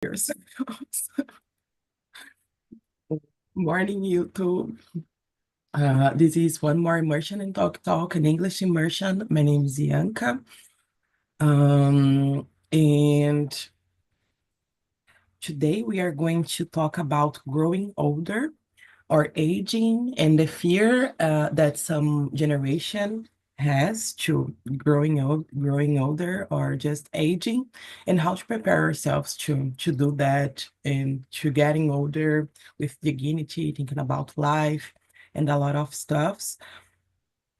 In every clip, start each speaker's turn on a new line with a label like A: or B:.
A: yourselves. Morning, YouTube. This is one more immersion in Talk Talk, an English immersion. My name is Bianca. And today we are going to talk about growing older or aging and the fear that some generation has to growing older or just aging, and how to prepare ourselves to do that and to getting older with dignity, thinking about life and a lot of stuffs.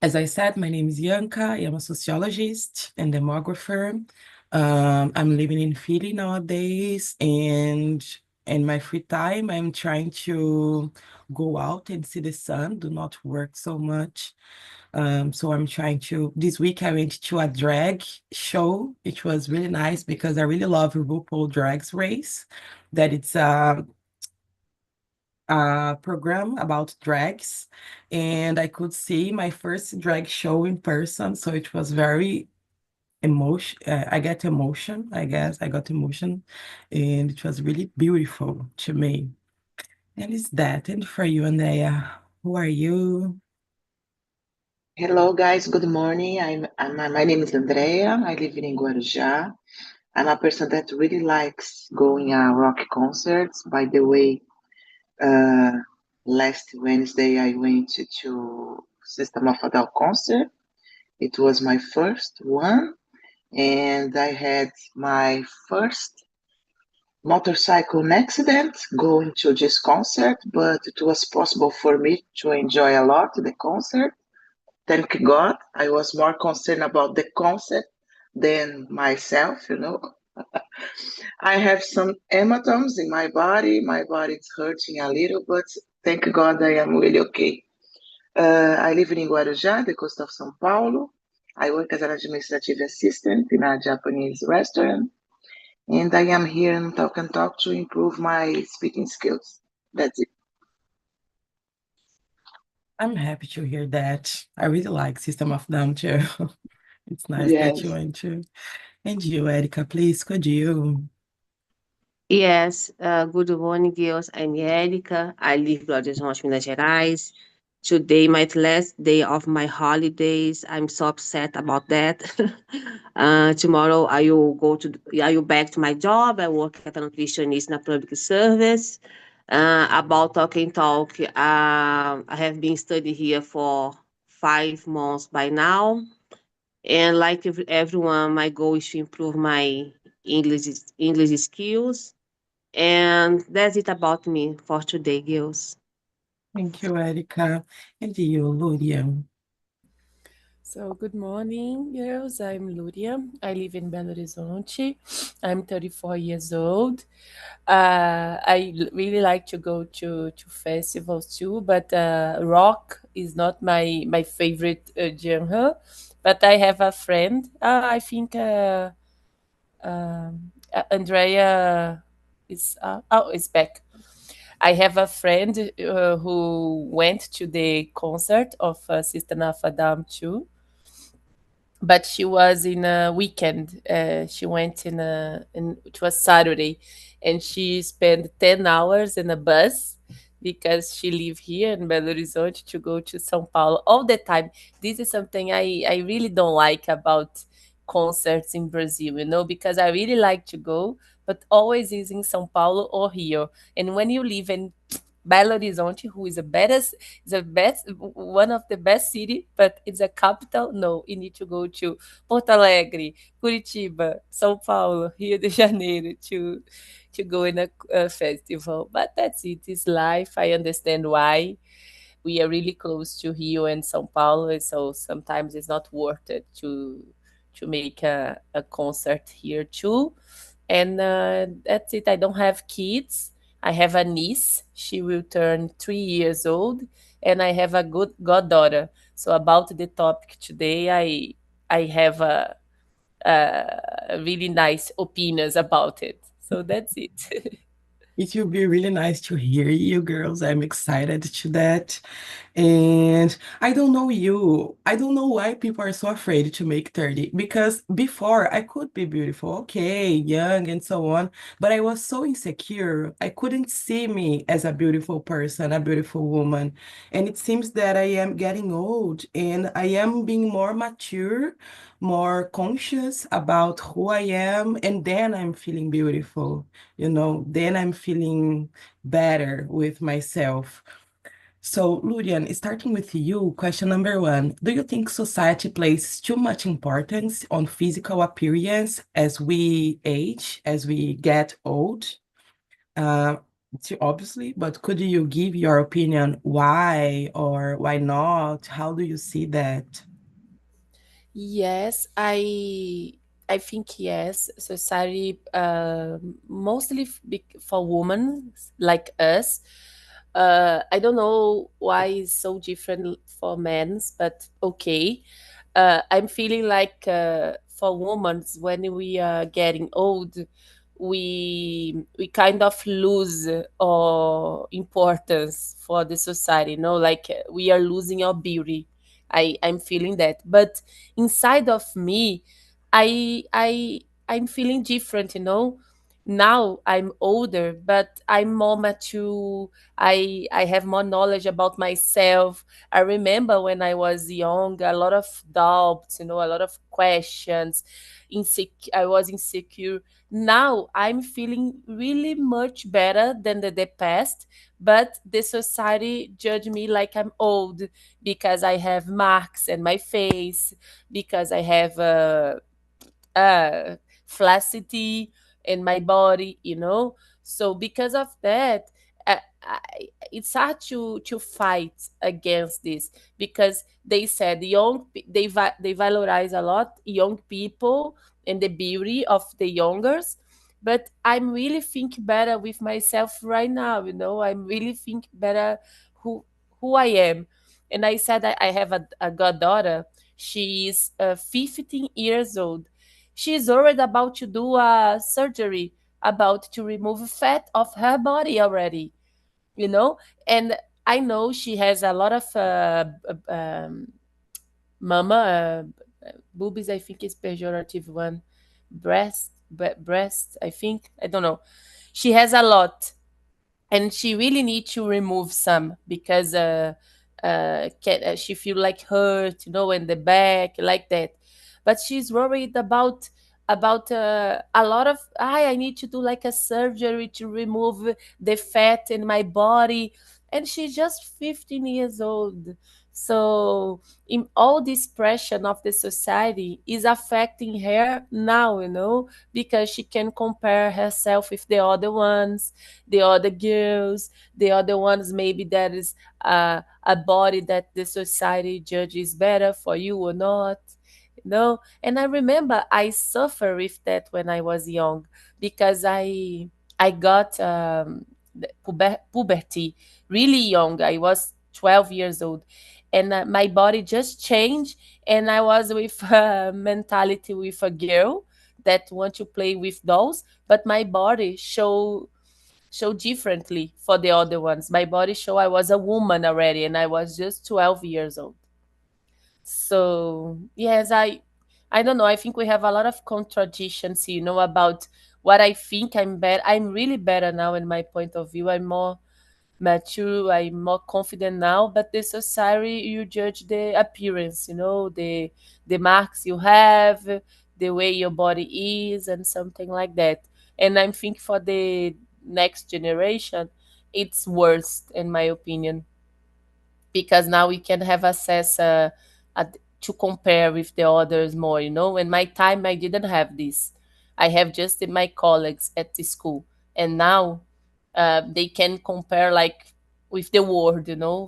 A: As I said, my name is Bianca. I am a sociologist and demographer. I'm living in Philly nowadays, and in my free time, I'm trying to go out and see the sun, do not work so much. So I'm trying to. This week, I went to a drag show, which was really nice because I really love RuPaul Drag's Race. That it's a program about drags, and I could see my first drag show in person. So it was very emotion. I get emotion, I guess. I got emotion, and it was really beautiful to me. And it's that. And for you, Andrea, who are you?
B: Hello, guys. Good morning. My name is Andrea. I live in Guarujá. I'm a person that really likes going rock concerts. By the way, uh, last Wednesday I went to System of a Down concert. It was my first one, and I had my first motorcycle accident going to this concert, but it was possible for me to enjoy a lot the concert. Thank God. I was more concerned about the concept than myself. I have some hematomas in my body. My body is hurting a little, but thank God I am really okay. I live in Guarujá, the coast of São Paulo. I work as an administrative assistant in a Japanese restaurant, and I am here in Talk and Talk to improve my speaking skills. That's it.
A: I'm happy to hear that. I really like System of Down too. It's nice that you
B: Yes.
A: went to. And you, Erica, please, could you?
C: Yes, good morning, girls. I'm Érica. I live Belo Horizonte, Minas Gerais. Today, my last day of my holidays. I'm so upset about that. Tomorrow, I will back to my job. I work at a nutritionist in a public service. About talk, I have been studying here for 5 months by now. And like everyone, my goal is to improve my English English skills, and that's it about me for today, girls.
A: Thank you, Erica. And you, Luria?
D: So, good morning, girls. I'm Luria. I live in Belo Horizonte. I'm 34 years old. Really like to go to festivals too, but rock is not my favorite genre. But I have a friend. I think Andrea is back. I have a friend who went to the concert of Sister of a Down too, but she was in a weekend. She went in it was Saturday, and she spent 10 hours in a bus because she live here in Belo Horizonte to go to São Paulo all the time. This is something I really don't like about concerts in Brazil, because I really like to go, but always is in São Paulo or Rio. And when you live in Belo Horizonte, who is the best, one of the best city, but it's a capital. No, you need to go to Porto Alegre, Curitiba, São Paulo, Rio de Janeiro to go in a festival. But that's it. It's life. I understand why we are really close to Rio and São Paulo, so sometimes it's not worth it to make a concert here too. And that's it. I don't have kids. I have a niece. She will turn 3 years old, and I have a good goddaughter. So about the topic today, I have a really nice opinions about it. So that's it.
A: It will be really nice to hear you, girls. I'm excited to that. And I don't know you. I don't know why people are so afraid to make 30 because before I could be beautiful, okay, young and so on, but I was so insecure. I couldn't see me as a beautiful person, a beautiful woman. And it seems that I am getting old and I am being more mature, more conscious about who I am, and then I'm feeling beautiful, then I'm feeling better with myself. So, Lurian, starting with you, question number one. Do you think society places too much importance on physical appearance as we age, as we get old? Uh, Obviously, but could you give your opinion why or why not? How do you see that?
D: Yes, I think yes. Society, mostly for women like us. I don't know why it's so different for men, but okay. I'm feeling like for women, when we are getting old, we kind of lose our importance for the society. Like we are losing our beauty. I'm feeling that, but inside of me, I'm feeling different. Now I'm older, but I'm more mature. I have more knowledge about myself. I remember when I was young, a lot of doubts, a lot of questions. I was insecure. Now I'm feeling really much better than the past, but the society judge me like I'm old because I have marks in my face, because I have flaccidity in my body. So because of that, it's hard to fight against this, because they said they valorize a lot young people and the beauty of the youngers. But I'm really think better with myself right now. I'm really think better who I am. And I said I have a goddaughter. She is 15 years old. She's worried about to do a surgery, about to remove fat of her body already, you know? And I know she has a lot of mama, boobies, I think is pejorative one. Breast, I think. I don't know. She has a lot, and she really need to remove some because she feel like hurt, in the back like that. But she's worried about a lot of I need to do like a surgery to remove the fat in my body, and she's just 15 years old. So in all this pressure of the society is affecting her now, because she can compare herself with the other ones, the other girls, the other ones maybe that is a body that the society judges better for you or not. And I remember I suffered with that when I was young, because I got puberty really young. I was 12 years old, and my body just changed, and I was with a mentality with a girl that want to play with dolls, but my body show differently for the other ones. My body show I was a woman already, and I was just 12 years old. So yes, I don't know. I think we have a lot of contradictions, about what I think I'm better. I'm really better now in my point of view. I'm more mature, I'm more confident now. But the society, you judge the appearance, the marks you have, the way your body is, and something like that. And I think for the next generation, it's worse in my opinion, because now we can have access to compare with the others more. In my time I didn't have this. I have just my colleagues at the school, and now they can compare like with the world,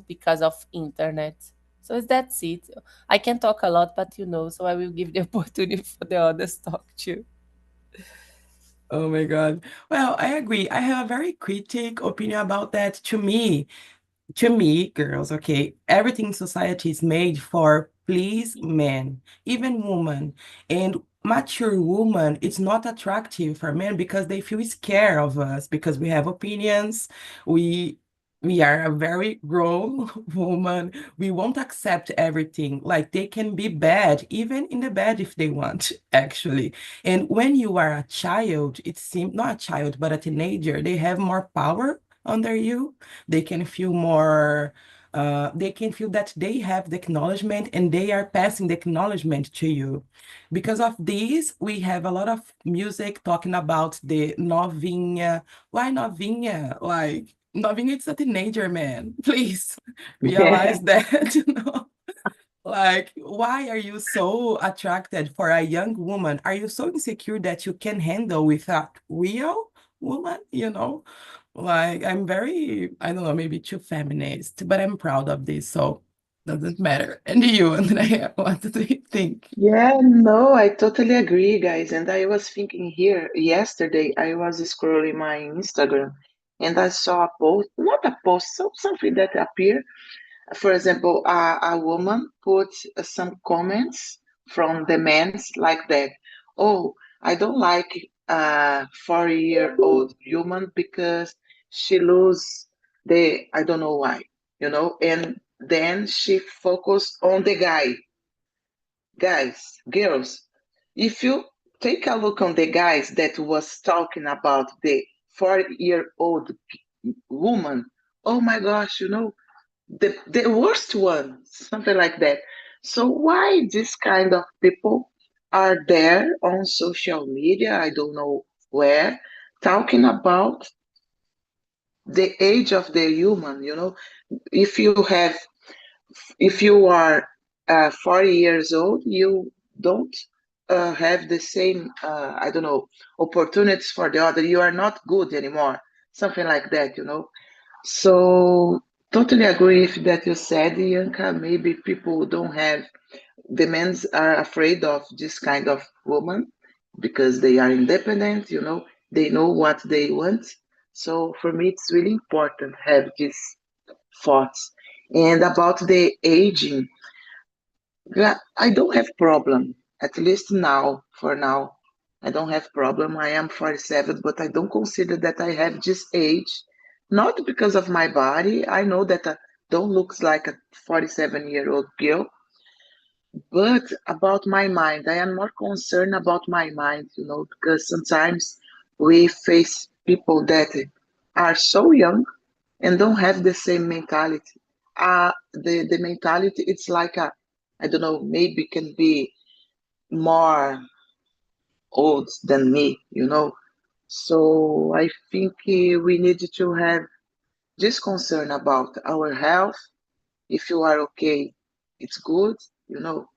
D: because of internet. So that's it. I can talk a lot, but so I will give the opportunity for the others talk too.
A: Oh my God. Well, I agree. I have a very critic opinion about that. To me, girls, okay, everything in society is made for please men, even women. And mature woman, it's not attractive for men because they feel scared of us because we have opinions. We are a very grown woman. We won't accept everything. Like they can be bad, even in the bed if they want, actually. And when you are a child, it seems not a child, but a teenager, they have more power under you. They can feel more they can feel that they have the acknowledgement and they are passing the acknowledgement to you. Because of this, we have a lot of music talking about the novinha. Why novinha? Like, novinha is a teenager, man. Please realize that, you know? Like, why are you so attracted for a young woman? Are you so insecure that you can handle with a real woman, you know? Like, I'm very, I don't know, maybe too feminist, but I'm proud of this, so doesn't matter. And you, Andrea, what do you think?
B: Yeah, no, I totally agree, guys. And I was thinking here yesterday, I was scrolling my Instagram and I saw a post, not a post, something that appeared. For example, a woman put some comments from the men's like that. Oh, I don't like a 40-year-old woman because she lose I don't know why, you know, and then she focused on the guy. Guys, girls, if you take a look on the guys that was talking about the 40-year-old woman, oh my gosh, you know, the worst one, something like that. So why this kind of people are there on social media, I don't know where, talking about the age of the human, you know, if you have if you are 40 years old, you don't have the same, I don't know, opportunities for the other. You are not good anymore, something like that, you know. So totally agree with that you said, Yanka. Maybe people don't have, the men are afraid of this kind of woman because they are independent, you know, they know what they want. So for me, it's really important to have these thoughts. And about the aging, yeah, I don't have problem. At least now, for now, I don't have problem. I am 47, but I don't consider that I have this age. Not because of my body. I know that I don't look like a 47-year-old girl, but about my mind. I am more concerned about my mind, you know, because sometimes we face people that are so young and don't have the same mentality. The mentality, it's like a, I don't know, maybe can be more old than me, you know. So I think we need to have this concern about our health. If you are okay, it's good, you know.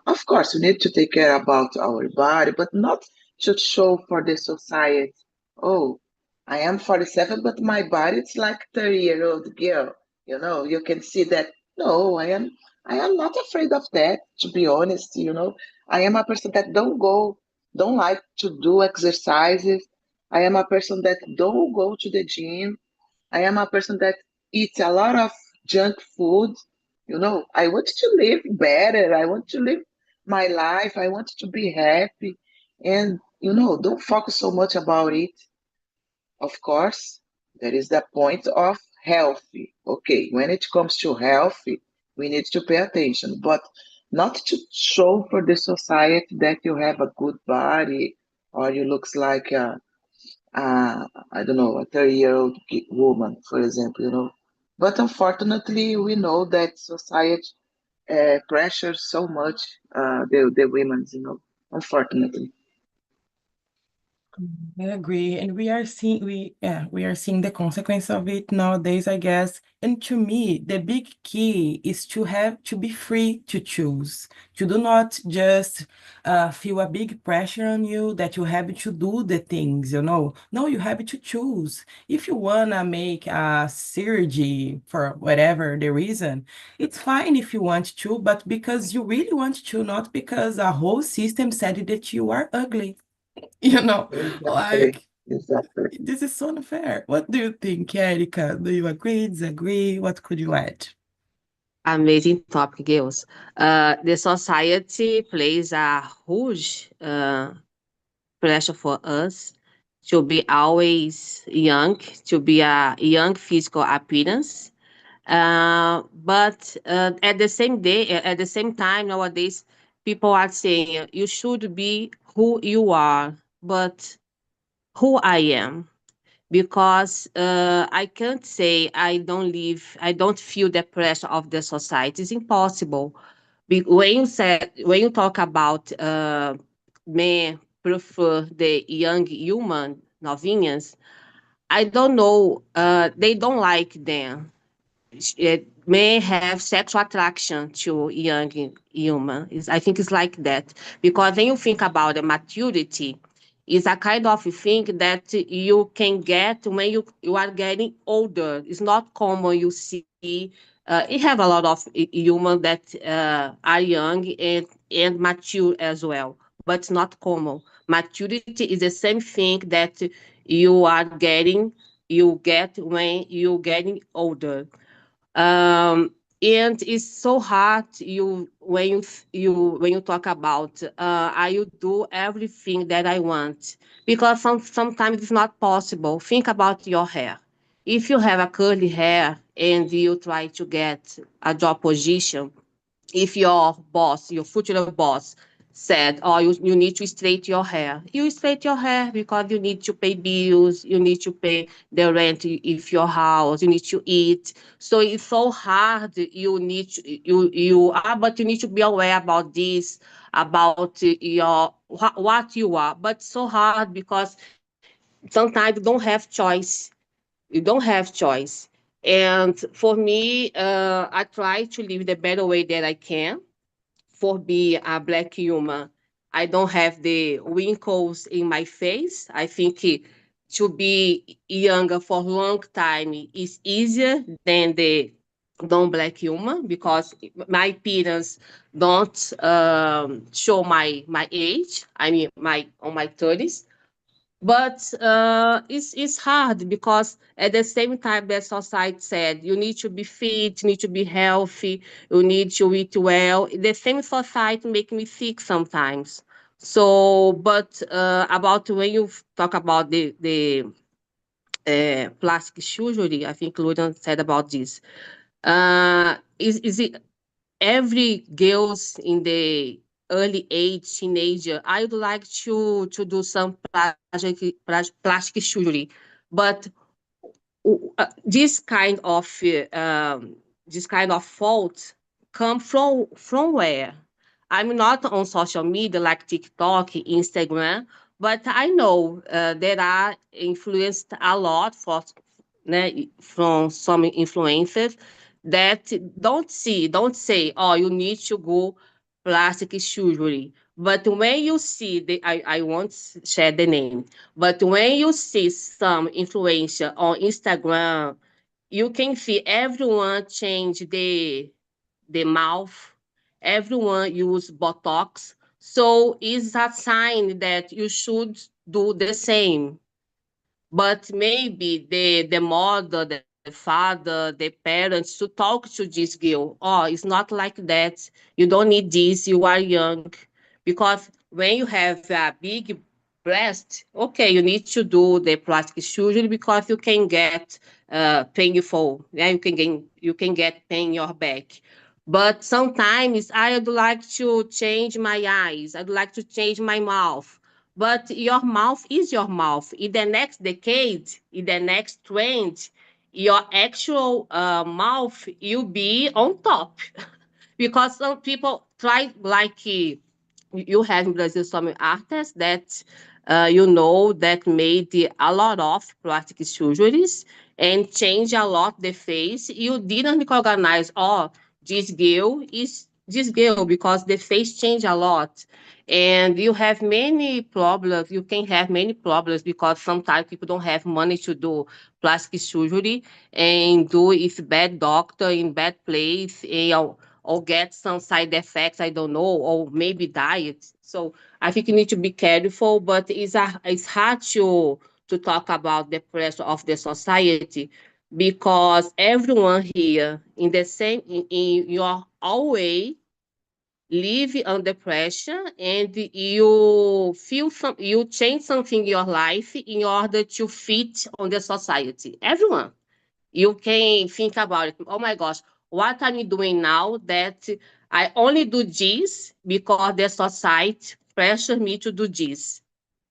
B: Of course, we need to take care about our body, but not to show for the society. Oh, I am 47, but my body it's like 30-year-old girl. You know, you can see that. No, I am not afraid of that, to be honest, you know. I am a person that don't like to do exercises. I am a person that don't go to the gym. I am a person that eats a lot of junk food. You know, I want to live better. I want to live my life. I want to be happy. And, you know, don't focus so much about it. Of course, there is the point of healthy. Okay, when it comes to healthy, we need to pay attention, but not to show for the society that you have a good body or you looks like I don't know, a 30-year-old woman, for example, you know. But unfortunately, we know that society pressures so much the women's, you know, unfortunately.
A: I agree, and we are seeing the consequence of it nowadays, I guess. And to me, the big key is to have to be free to choose, to do not just feel a big pressure on you that you have to do the things, you know. No, you have to choose. If you wanna make a surgery for whatever the reason, it's fine if you want to, but because you really want to, not because a whole system said that you are ugly. You know,
B: Exactly.
A: like
B: Exactly.
A: this is so unfair. What do you think, Erika? Do you agree, disagree? What could you add?
C: Amazing topic, girls. The society plays a huge pressure for us to be always young, to be a young physical appearance. But at the same day, at the same time, nowadays, people are saying you should be who you are, but who I am. Because I can't say I don't feel the pressure of the society. It's impossible. When you talk about men prefer the young human novinhas, I don't know. They don't like them. It may have sexual attraction to young human. I think it's like that because when you think about the maturity, it's a kind of thing that you can get when you are getting older. It's not common you see. You have a lot of human that are young and mature as well, but it's not common. Maturity is the same thing that you get when you're getting older. And it's so hard when you talk about I will do everything that I want because sometimes it's not possible. Think about your hair. If you have a curly hair and you try to get a job position, if your boss, your future boss, said, "Oh, you need to straighten your hair," you straighten your hair because you need to pay bills, you need to pay the rent if your house, you need to eat. So it's so hard. But you need to be aware about this, about what you are. But so hard because sometimes you don't have choice. You don't have choice. And for me, I try to live the better way that I can for being a black human. I don't have the wrinkles in my face. I think to be younger for a long time is easier than the non-black human because my appearance don't show my age. I mean, my on my 30s. But it's hard because at the same time that society said you need to be fit, you need to be healthy, you need to eat well. The same society make me sick sometimes. So, but about when you talk about the plastic surgery, I think Lucian said about this. Is it every girls in the early age teenager I would like to do some plastic surgery, but this kind of fault come from where? I'm not on social media like TikTok, Instagram, but I know there are influenced a lot from some influencers that don't say, oh, you need to go plastic surgery. But when you see I won't share the name, but when you see some influencer on Instagram, you can see everyone change the mouth, everyone use Botox. So it's a sign that you should do the same. But maybe the mother, the father, the parents to talk to this girl. Oh, it's not like that. You don't need this. You are young. Because when you have a big breast, okay, you need to do the plastic surgery because you can get painful. Yeah, you can get pain in your back. But sometimes I would like to change my eyes. I'd like to change my mouth. But your mouth is your mouth. In the next decade, in the next trend, your actual mouth will be on top. Because some people try like you have in Brazil some artists that that made a lot of plastic surgeries and change a lot the face. You didn't recognize, oh, this girl is this girl because the face changed a lot. And you have many problems. You can have many problems because sometimes people don't have money to do plastic surgery and do if bad doctor in bad place or get some side effects, I don't know, or maybe diet. So I think you need to be careful, but it's hard to talk about the pressure of the society because everyone here in the same in your own way live under pressure, and you change something in your life in order to fit on the society. Everyone, you can think about it. Oh my gosh, what am I doing now that I only do this because the society pressure me to do this?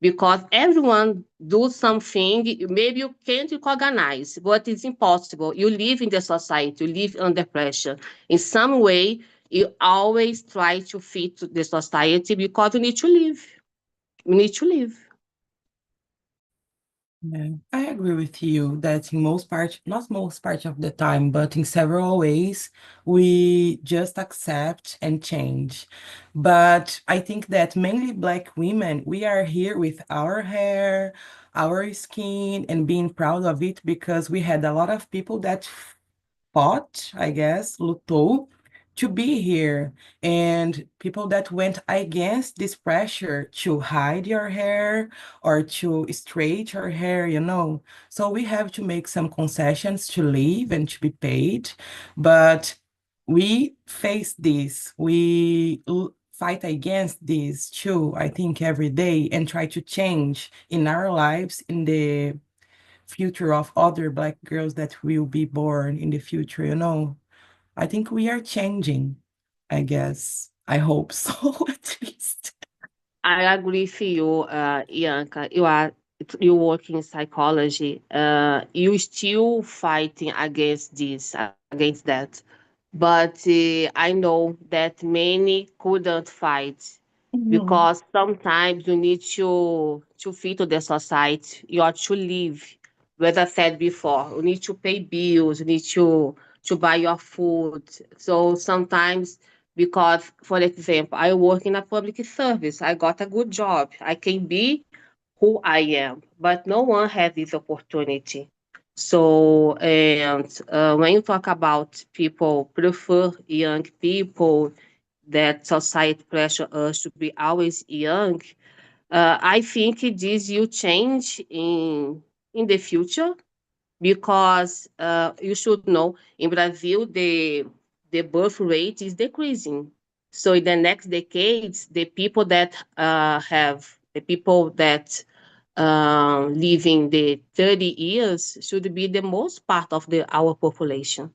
C: Because everyone do something, maybe you can't recognize, but it's impossible. You live in the society, you live under pressure. In some way, you always try to fit to the society because you need to live. You need to live.
A: Yeah, I agree with you that in most part, not most part of the time, but in several ways, we just accept and change. But I think that mainly Black women, we are here with our hair, our skin, and being proud of it because we had a lot of people that fought, I guess, lutou to be here. And people that went against this pressure to hide your hair or to straight your hair, you know. So we have to make some concessions to live and to be paid. But we face this. Fight against this too, I think, every day and try to change in our lives in the future of other Black girls that will be born in the future, you know. I think we are changing, I guess. I hope so, at least.
C: I agree with you, Ianca. You work in psychology. You still fighting against this, against that. But I know that many couldn't fight
A: Mhm.
C: because sometimes you need to fit to the society. You have to live. As I said before, you need to pay bills. You need to buy your food. So sometimes, because for example, I work in a public service, I got a good job. I can be who I am, but no one has this opportunity. So, and when you talk about people prefer young people, that society pressure us to be always young, I think this will change in the future because you should know in Brazil the birth rate is decreasing. So in the next decades, the people that living the 30 years should be the most part of our population.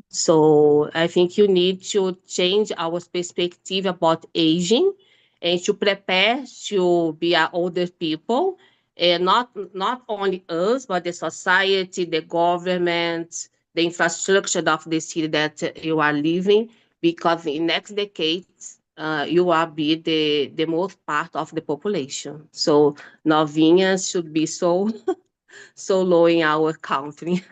C: So I think you need to change our perspective about aging and to prepare to be our older people, and not only us, but the society, the government, the infrastructure of the city that you are living, because in next decades, you will be the most part of the population. So novinhas should be so so low in our country.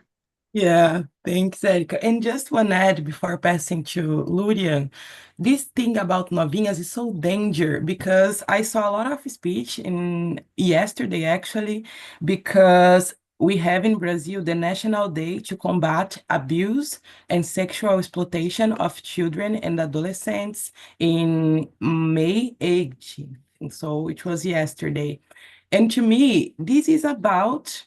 A: Yeah, thanks, Erica. And just one add before passing to Lurian, this thing about novinhas is so danger because I saw a lot of speech in yesterday actually, because we have in Brazil the National Day to combat abuse and sexual exploitation of children and adolescents in May 18th. So it was yesterday. And to me, this is about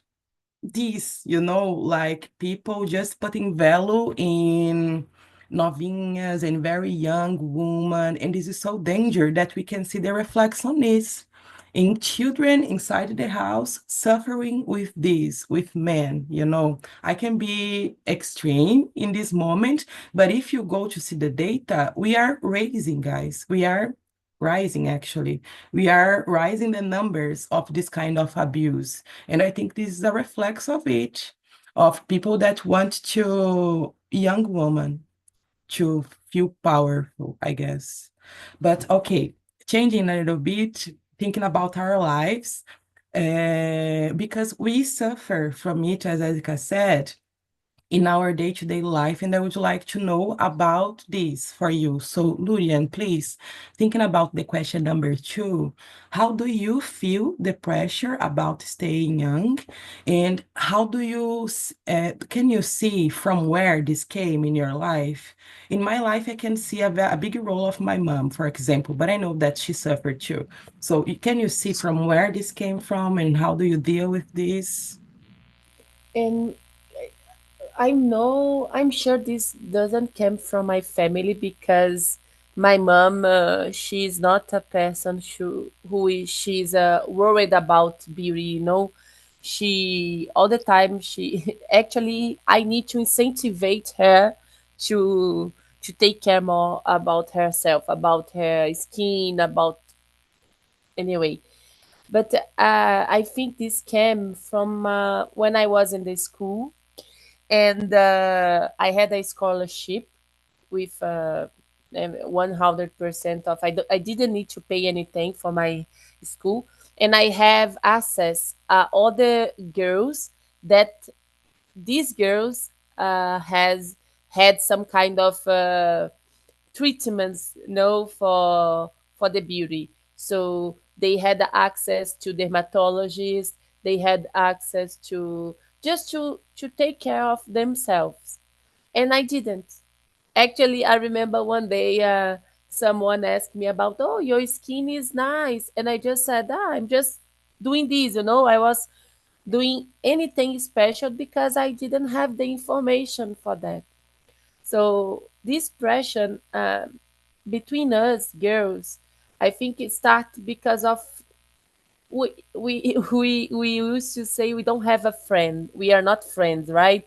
A: this, you know, like people just putting value in novinhas and very young women. And this is so danger that we can see the reflex on this in children inside the house suffering with this, with men, you know. I can be extreme in this moment, but if you go to see the data, we are raising, guys. We are rising, actually. We are rising the numbers of this kind of abuse. And I think this is a reflex of it, of people that want to, young woman, to feel powerful, I guess. But okay, changing a little bit, thinking about our lives, because we suffer from it, as Erica said, in our day-to-day life, and I would like to know about this for you. So, Lurian, please, thinking about the question number 2, how do you feel the pressure about staying young, and how do you can you see from where this came in your life? In my life, I can see a big role of my mom, for example, but I know that she suffered too. So, can you see from where this came from, and how do you deal with this?
D: And I know, I'm sure this doesn't come from my family because my mom, she's not a person she's worried about beauty, you know. She, all the time, she, actually, I need to incentivize her to, to take care more about herself, about her skin, about, anyway. But I think this came from when I was in the school, and I had a scholarship with 100% of. I didn't need to pay anything for my school, and I have access other girls that these girls has had some kind of treatments, for the beauty. So they had access to dermatologists. They had access to just to take care of themselves, and I didn't. Actually, I remember one day someone asked me about, oh, your skin is nice, and I just said, I'm just doing this. I was doing anything special because I didn't have the information for that. So this pressure between us girls, I think it starts because of we used to say we don't have a friend. We are not friends, right?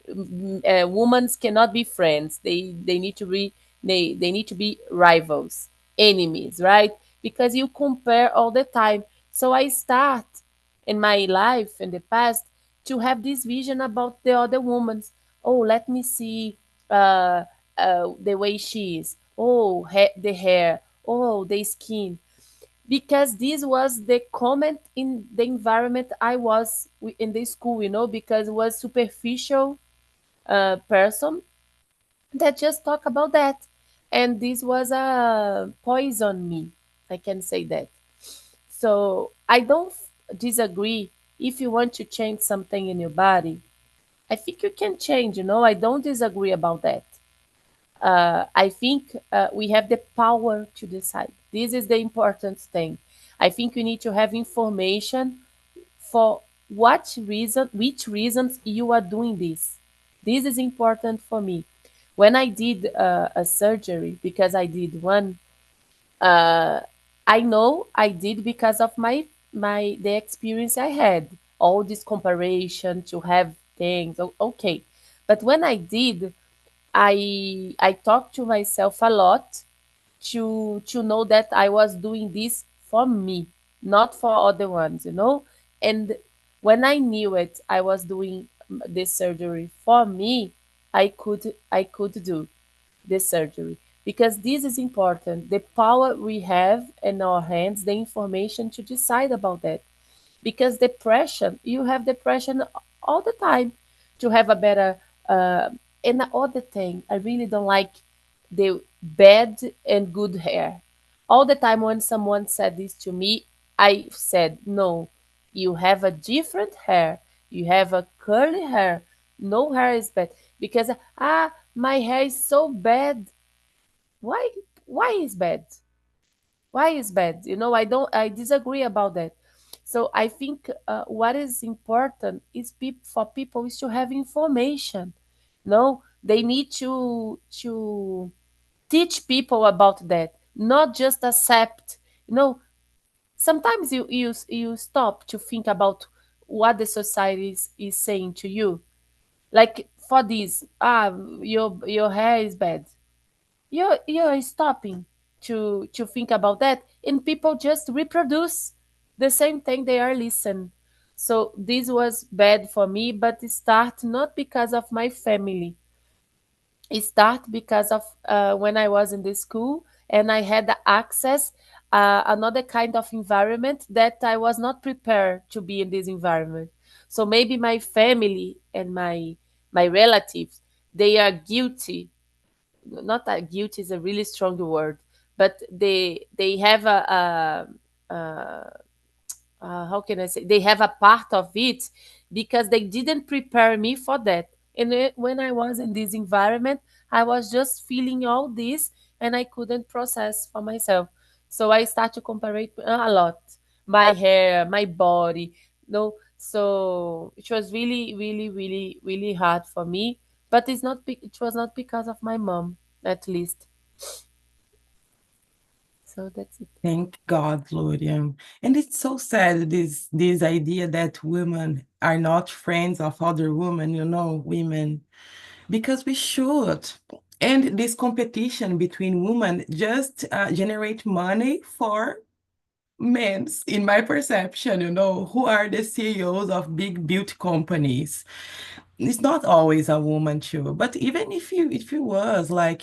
D: Women cannot be friends. They need to be they need to be rivals, enemies, right? Because you compare all the time. So I start in my life in the past to have this vision about the other woman. Oh, let me see uh, the way she is. Oh, the hair. Oh, the skin. Because this was the comment in the environment I was in the school, because it was superficial person that just talk about that, and this was a poison me. I can say that. So I don't disagree. If you want to change something in your body, I think you can change. I don't disagree about that. I think we have the power to decide. This is the important thing. I think you need to have information for which reasons you are doing this. This is important for me. When I did a surgery, because I did one, uh, I know I did because of the experience I had. All this comparison to have things, okay. But when I did, I talked to myself a lot to know that I was doing this for me, not for other ones. And when I knew it, I was doing this surgery for me. I could do this surgery because this is important. The power we have in our hands, the information to decide about that. Because depression, you have depression all the time. To have a better and the other thing, I really don't like the bad and good hair. All the time when someone said this to me, I said, no, you have a different hair. You have a curly hair. No hair is bad. Because my hair is so bad. Why why is bad? Why is bad? I disagree about that. So I think what is important is for people is to have information. No, they need to teach people about that, not just accept. you know Sometimes you stop to think about what the society is saying to you. Like for this, your hair is bad. You're stopping to think about that, and people just reproduce the same thing they are listening. So this was bad for me, but it start not because of my family. It start because of when I was in the school and I had the access another kind of environment that I was not prepared to be in this environment. So maybe my family and my relatives, they are guilty. Not that guilt is a really strong word, but they have how can I say, they have a part of it because they didn't prepare me for that. And when I was in this environment, I was just feeling all this and I couldn't process for myself. So I start to compare it a lot. My hair, my body. No, So it was really, really, really, really hard for me. But it was not because of my mom, at least. So that's it.
A: Thank God, Gloria. And it's so sad, this idea that women are not friends of other women, women, because we should. And this competition between women just generate money for men, in my perception, who are the CEOs of big beauty companies. It's not always a woman too, but even if you was like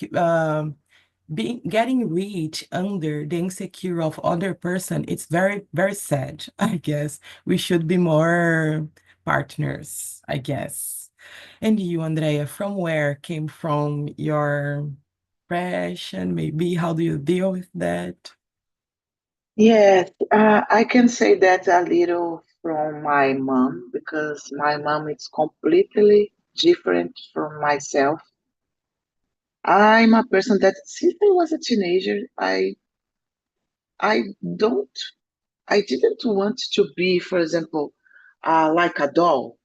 A: being getting rich under the insecure of other person, it's very, very sad. I guess we should be more partners, I guess. And you, Andrea, from where came from your depression? Maybe how do you deal with that?
B: Yes, I can say that a little from my mom because my mom is completely different from myself. I'm a person that since I was a teenager, I don't I didn't want to be, for example, like a doll,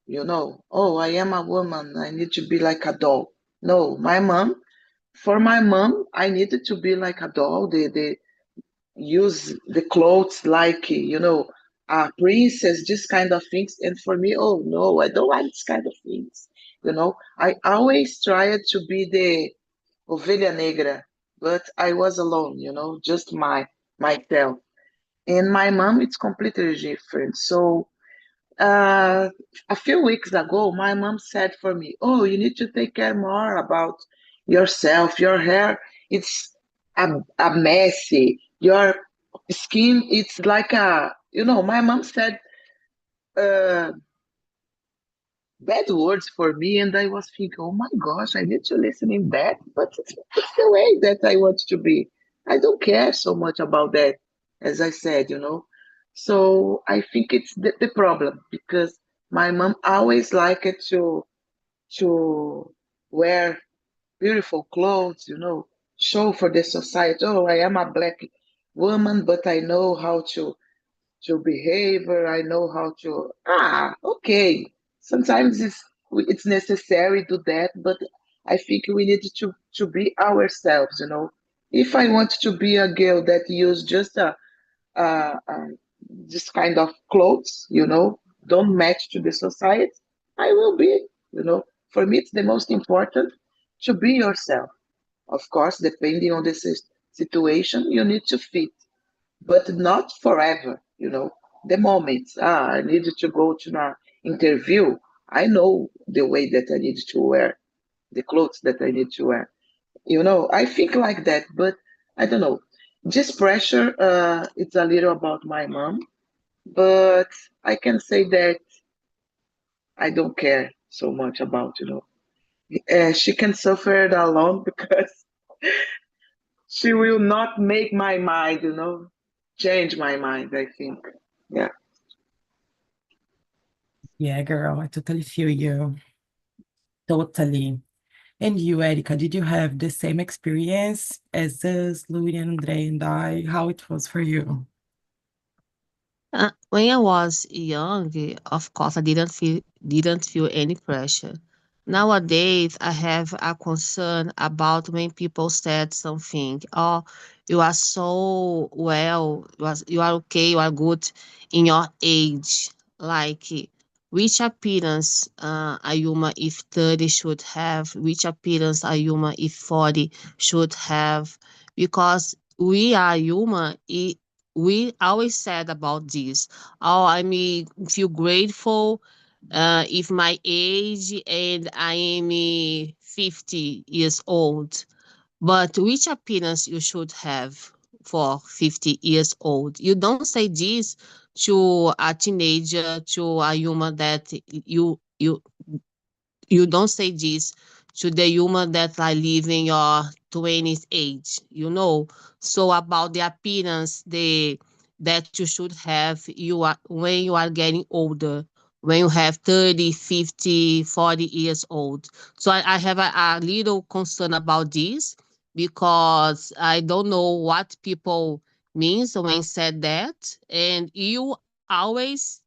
B: Oh, I am a woman, I need to be like a doll. No, for my mom, I needed to be like a doll. They use the clothes like, a princess, this kind of things. And for me, oh no, I don't like this kind of things. I always tried to be the ovelha negra, but I was alone, just myself. And my mom, it's completely different. So a few weeks ago, my mom said for me, "Oh, you need to take care more about yourself. Your hair, it's a messy. Your skin, it's like my mom said uh, bad words for me, and I was thinking, oh my gosh, I need to listen in that, but it's the way that I want to be. I don't care so much about that, as I said. So I think it's the problem because my mom always liked to wear beautiful clothes, show for the society. Oh, I am a black woman, but I know how to behave, or I know how to. Okay. Sometimes it's necessary to do that, but I think we need to be ourselves. If I want to be a girl that use just a this kind of clothes, don't match to the society, I will be. For me, it's the most important to be yourself. Of course, depending on the situation, you need to fit, but not forever. The moment I needed to go to an interview, I know the way that I need to wear, the clothes that I need to wear. I think like that, but I don't know. This pressure, it's a little about my mom, but I can say that I don't care so much about. She can suffer it alone because she will not make my mind, change my mind, I think. Yeah.
A: Yeah, girl, I totally feel you. Totally. And you, Erica, did you have the same experience as us, Louis and Andre and I? How it was for you?
C: When I was young, of course, I didn't feel any pressure. Nowadays, I have a concern about when people said something. Oh, you are so well. You are okay. You are good in your age. Like which appearance a human if 30 should have? Which appearance a human if 40 should have? Because we are human. We always said about this. Oh, I mean, feel grateful if my age and I am 50 years old. But which appearance you should have for 50 years old? You don't say this to a teenager, to a human that you don't say this to the human that are living your 20s age, so about the appearance that you should have you are when you are getting older, when you have 30, 50, 40 years old. So I have a little concern about this because I don't know what people means when said that, and you always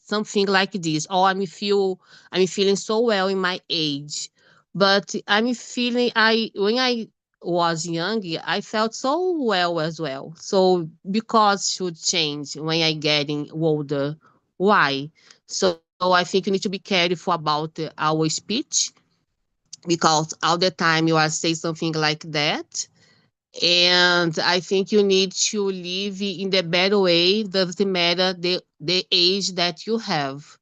C: something like this, or I'm feeling so well in my age. But I'm feeling I when I was young, I felt so well as well. So because should change when I getting older. Why? So I think you need to be careful about our speech, because all the time you are saying something like that. And I think you need to live in the better way. Doesn't matter the age that you have.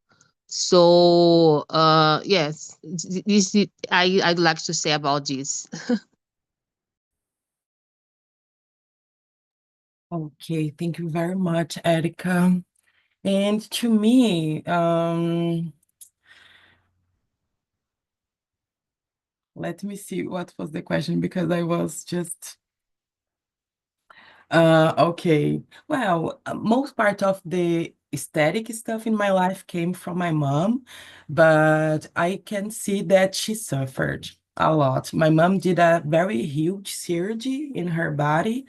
C: So yes, I'd like to say about this.
A: Okay, thank you very much, Erica. And to me, let me see what was the question because I was just okay. Well, most part of the aesthetic stuff in my life came from my mom, but I can see that she suffered a lot. My mom did a very huge surgery in her body,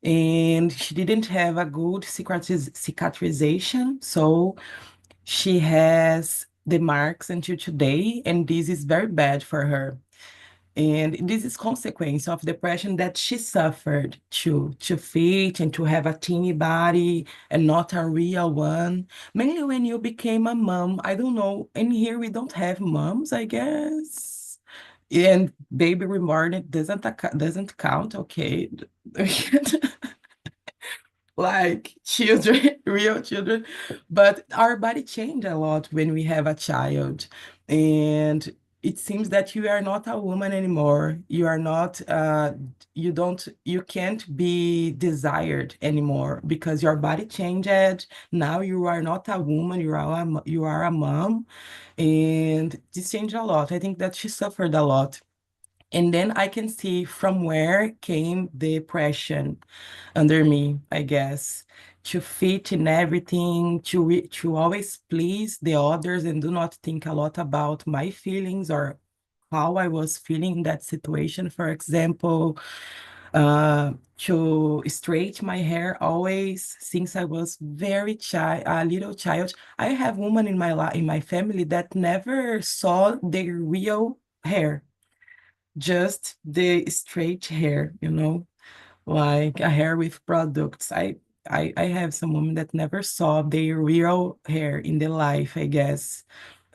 A: and she didn't have a good cicatrization, so she has the marks until today, and this is very bad for her. And this is consequence of depression that she suffered to fit and to have a teeny body and not a real one. Mainly when you became a mom. I don't know. In here we don't have moms, I guess. And baby reborn doesn't count. Okay. Like children, real children. But our body change a lot when we have a child. And it seems that you are not a woman anymore. You are not, you can't be desired anymore because your body changed. Now you are not a woman, you are a mom. And this changed a lot. I think that she suffered a lot. And then I can see from where came the depression under me, I guess, to fit in everything, to always please the others and do not think a lot about my feelings or how I was feeling in that situation. For example, to straighten my hair always since I was a little child. I have women in in my family that never saw their real hair, just the straight hair, like a hair with products. I have some women that never saw their real hair in their life, I guess.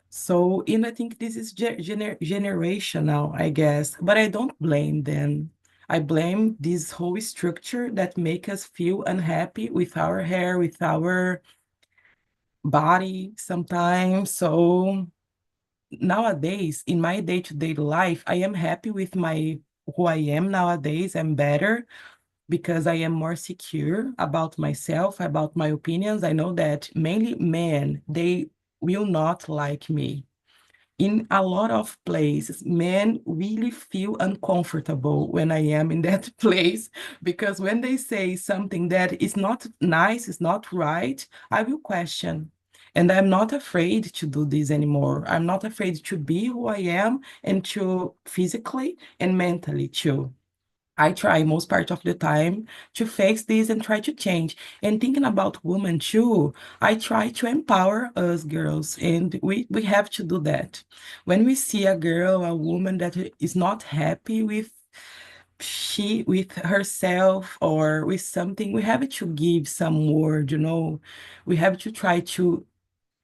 A: So, and I think this is generational, I guess, but I don't blame them. I blame this whole structure that make us feel unhappy with our hair, with our body sometimes. So nowadays, in my day-to-day life, I am happy with my who I am nowadays. I'm better because I am more secure about myself, about my opinions. I know that mainly men, they will not like me. In a lot of places, men really feel uncomfortable when I am in that place because when they say something that is not nice, is not right, I will question. And I'm not afraid to do this anymore. I'm not afraid to be who I am and to physically and mentally too. I try most part of the time to face this and try to change. And thinking about women too, I try to empower us girls, and we have to do that. When we see a girl, a woman that is not happy with herself or with something, we have to give some word. We have to try to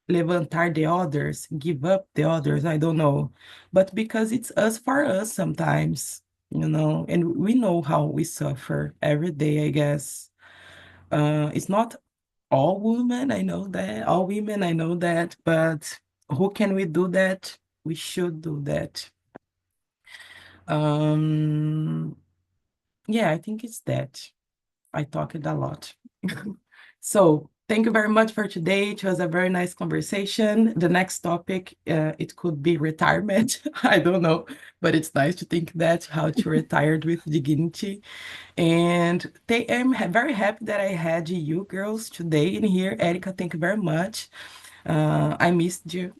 A: levantar the others, give up the others, I don't know. But because it's us for us sometimes, and we know how we suffer every day, I guess. It's not all women, I know that, all women, I know that, but who can we do that? We should do that. Um, yeah, I think it's that. I talked a lot. So thank you very much for today. It was a very nice conversation. The next topic, it could be retirement. I don't know, but it's nice to think that how to retire with dignity. And I'm very happy that I had you girls today in here. Erica, thank you very much. I missed you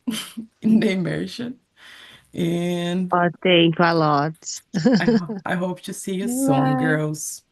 A: in the immersion. And
C: Oh, thank you a lot.
A: I hope to see you soon,
D: Bye.
A: girls.